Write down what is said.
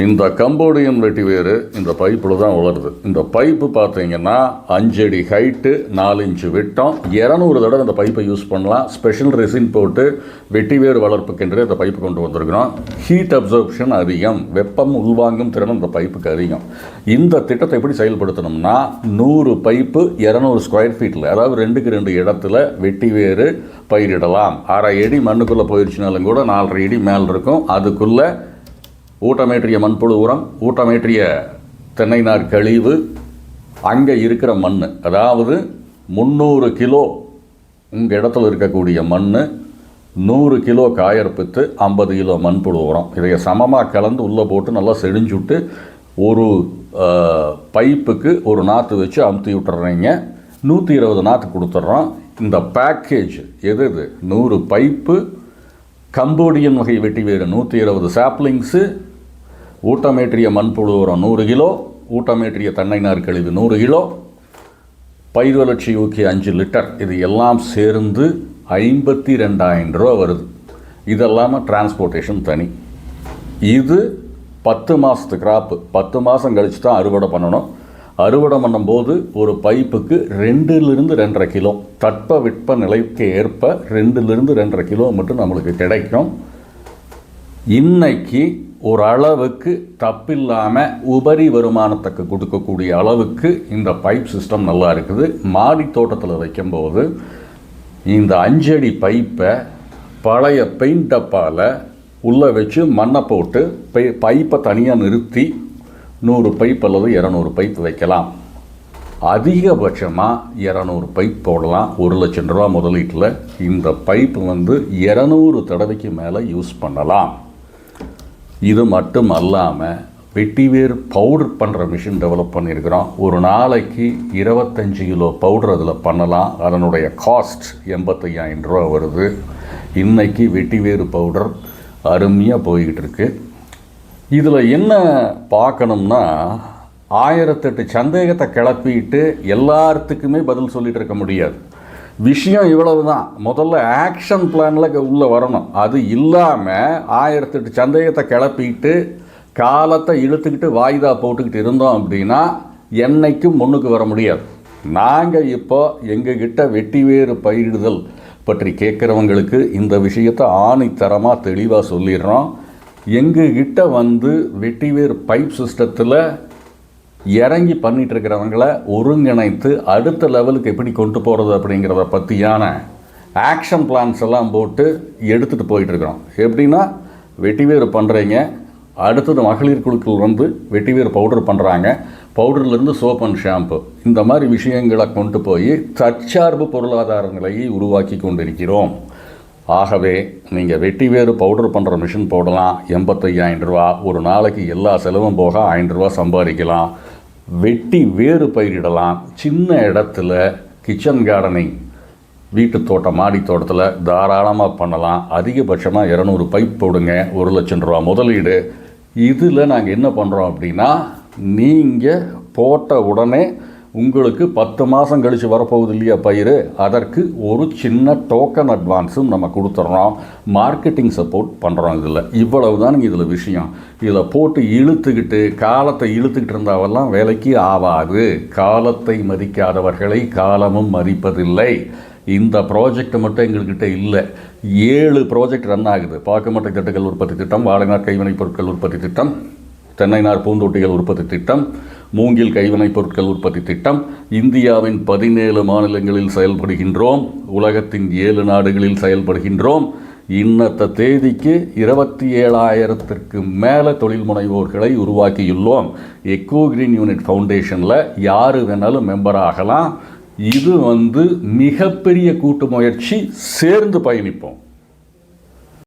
இந்த கம்போடியன் வெட்டிவேர் இந்த பைப்பில் தான் வளருது. இந்த பைப்பு பார்த்தீங்கன்னா 5 அடி ஹைட்டு, 4 இன்ச்சு விட்டம், 200 தடவை இந்த பைப்பை யூஸ் பண்ணலாம். ஸ்பெஷல் ரெசின் போட்டு வெட்டிவேர் வளர்ப்புக்கென்றே இந்த பைப்பு கொண்டு வந்திருக்கிறோம். ஹீட் அப்சர்ப்ஷன் அதிகம், வெப்பம் உள்வாங்கும் திறன் இந்த பைப்புக்கு அதிகம். இந்த திட்டத்தை எப்படி செயல்படுத்தணும்னா 100 பைப்பு 200 ஸ்கொயர் ஃபீட்டில், அதாவது 2க்கு 2 இடத்துல வெட்டிவேர் பயிரிடலாம். 1/2 அடி மண்ணுக்குள்ளே போயிடுச்சுனாலும் கூட 4.5 அடி மேல் இருக்கும். அதுக்குள்ளே ஊட்டமேற்றிய மண்புழு உரம், ஊட்டமேற்றிய தென்னை நார் கழிவு, அங்கே இருக்கிற மண், அதாவது 300 கிலோ உங்கள் இடத்துல இருக்கக்கூடிய மண், 100 கிலோ காயற்புத்து, 50 கிலோ மண்புழு உரம், இதை சமமாக கலந்து உள்ளே போட்டு நல்லா செடிஞ்சுட்டு ஒரு பைப்புக்கு ஒரு நாற்று வச்சு அமுத்தி விட்டுறீங்க. 120 நாற்று கொடுத்துட்றோம். இந்த பேக்கேஜ் எது? 100 பைப்பு, கம்போடியன் வகை வெட்டிவேர் 120 சாப்ளிங்ஸு, ஊட்டமேற்றிய மண்புழு உரம் 100 கிலோ, ஊட்டமேற்றிய தென்னை நார் கழிவு 100 கிலோ, பயிர் வளர்ச்சி ஊக்கி 5 லிட்டர், இது எல்லாம் சேர்ந்து 52,000 ரூபா வருது. இதெல்லாமல் டிரான்ஸ்போர்ட்டேஷன் தனி. இது 10 மாதத்து கிராப்பு. 10 மாதம் கழித்து தான் அறுவடை பண்ணணும். அறுவடை பண்ணும்போது ஒரு பைப்புக்கு 2லிருந்து 2.5 கிலோ, தட்ப வெப்ப நிலைக்கு ஏற்ப 2லிருந்து 2.5 கிலோ மட்டும் நம்மளுக்கு கிடைக்கும். இன்னைக்கு ஒரு அளவுக்கு தப்பில்லாமல் உபரி வருமானத்துக்கு கொடுக்கக்கூடிய அளவுக்கு இந்த பைப் சிஸ்டம் நல்லா இருக்குது. மாடி தோட்டத்தில் வைக்கும்போது இந்த 5 அடி பைப்பை பழைய பெயிண்ட் டப்பாவில் உள்ளே வச்சு மண்ணை போட்டு பைப்பை தனியாக நிறுத்தி 100 பைப் அல்லது 200 பைப் வைக்கலாம். அதிகபட்சமாக 200 பைப் போடலாம். 1 லட்சம் ரூபா முதலீட்டில் இந்த பைப்பு 200 தடவைக்கு மேலே யூஸ் பண்ணலாம். இது மட்டும் அல்லாமல் வெட்டிவேர் பவுடர் பண்ணுற மிஷின் டெவலப் பண்ணியிருக்கிறோம். ஒரு நாளைக்கு 25 கிலோ பவுடர் அதில் பண்ணலாம். அதனுடைய காஸ்ட் 85,000 ரூபா வருது. இன்றைக்கி வெட்டிவேர் பவுடர் அருமையாக போய்கிட்டு இருக்கு. இதில் என்ன பார்க்கணும்னா 1008 சந்தேகத்தை கிளப்பிட்டு எல்லாத்துக்குமே பதில் சொல்லிகிட்டு இருக்க முடியாது. விஷயம் இவ்வளவு தான். முதல்ல ஆக்ஷன் பிளானில் உள்ளே வரணும். அது இல்லாமல் 1008 சந்தேகத்தை கிளப்பிட்டு காலத்தை இழுத்துக்கிட்டு வாய்தா போட்டுக்கிட்டு இருந்தோம் அப்படின்னா என்னைக்கும் முன்னுக்கு வர முடியாது. நாங்கள் இப்போ எங்ககிட்ட வெட்டிவேர் பயிரிடுதல் பற்றி கேட்குறவங்களுக்கு இந்த விஷயத்தை ஆணித்தரமாக தெளிவாக சொல்லிடுறோம். எங்ககிட்ட வெட்டிவேர் பைப் சிஸ்டத்தில் இறங்கி பண்ணிகிட்ருக்கிறவங்கள ஒருங்கிணைத்து அடுத்த லெவலுக்கு எப்படி கொண்டு போகிறது அப்படிங்கிறத பற்றியான ஆக்ஷன் பிளான்ஸ் எல்லாம் போட்டு எடுத்துகிட்டு போயிட்டுருக்கிறோம். எப்படின்னா வெட்டிவேர் பண்ணுறீங்க, அடுத்தது மகளிர் குழுக்கள் வெட்டிவேர் பவுடர் பண்ணுறாங்க, பவுடர்லேருந்து சோப் அண்ட் ஷாம்பு, இந்த மாதிரி விஷயங்களை கொண்டு போய் தற்சார்பு பொருளாதார நிலையை உருவாக்கி கொண்டிருக்கிறோம். ஆகவே நீங்கள் வெட்டிவேர் பவுடர் பண்ணுற மிஷின் போடலாம். 85,000 ரூபா ஒரு நாளைக்கு, எல்லா செலவும் போக 1000 ரூபா சம்பாதிக்கலாம். வெட்டி வேறு பயிரிடலாம். சின்ன இடத்துல கிச்சன் கார்டனிங், வீட்டு தோட்டம், மாடி தோட்டத்தில் தாராளமாக பண்ணலாம். அதிகபட்சமாக 200 பைப் போடுங்க. 1 லட்சம் ரூபா முதலீடு. இதில் நாங்கள் என்ன பண்ணுறோம் அப்படின்னா, நீங்கள் போட்ட உடனே உங்களுக்கு 10 மாதம் கழித்து வரப்போகுது இல்லையா பயிர், அதற்கு ஒரு சின்ன டோக்கன் அட்வான்ஸும் நம்ம கொடுத்துட்றோம். மார்க்கெட்டிங் சப்போர்ட் பண்ணுறோம். இவ்வளவு தான் இதில் விஷயம். இதில் போட்டு காலத்தை இழுத்துக்கிட்டு இருந்தாவெல்லாம் வேலைக்கு ஆகாது. காலத்தை மதிக்காதவர்களை காலமும் மதிப்பதில்லை. இந்த ப்ராஜெக்ட் மட்டும் எங்கள்கிட்ட இல்லை, 7 ப்ராஜெக்ட் ரன் ஆகுது. பாக்குமட்டை திட்டங்கள் உற்பத்தி திட்டம், வாழைநார் கைவினைப் பொருட்கள் உற்பத்தி திட்டம், தென்னை நார் பூந்தொட்டிகள் உற்பத்தி திட்டம், மூங்கில் கைவினைப் பொருட்கள் உற்பத்தி திட்டம். இந்தியாவின் 17 மாநிலங்களில் செயல்படுகின்றோம். உலகத்தின் 7 நாடுகளில் செயல்படுகின்றோம். இன்னத்த தேதிக்கு 27,000க்கு மேலே தொழில் முனைவோர்களை உருவாக்கியுள்ளோம். எக்கோ கிரீன் யூனிட் ஃபவுண்டேஷனில் யார் வேணாலும் மெம்பர் ஆகலாம். இது மிகப்பெரிய கூட்டு முயற்சி. சேர்ந்து பயணிப்போம்.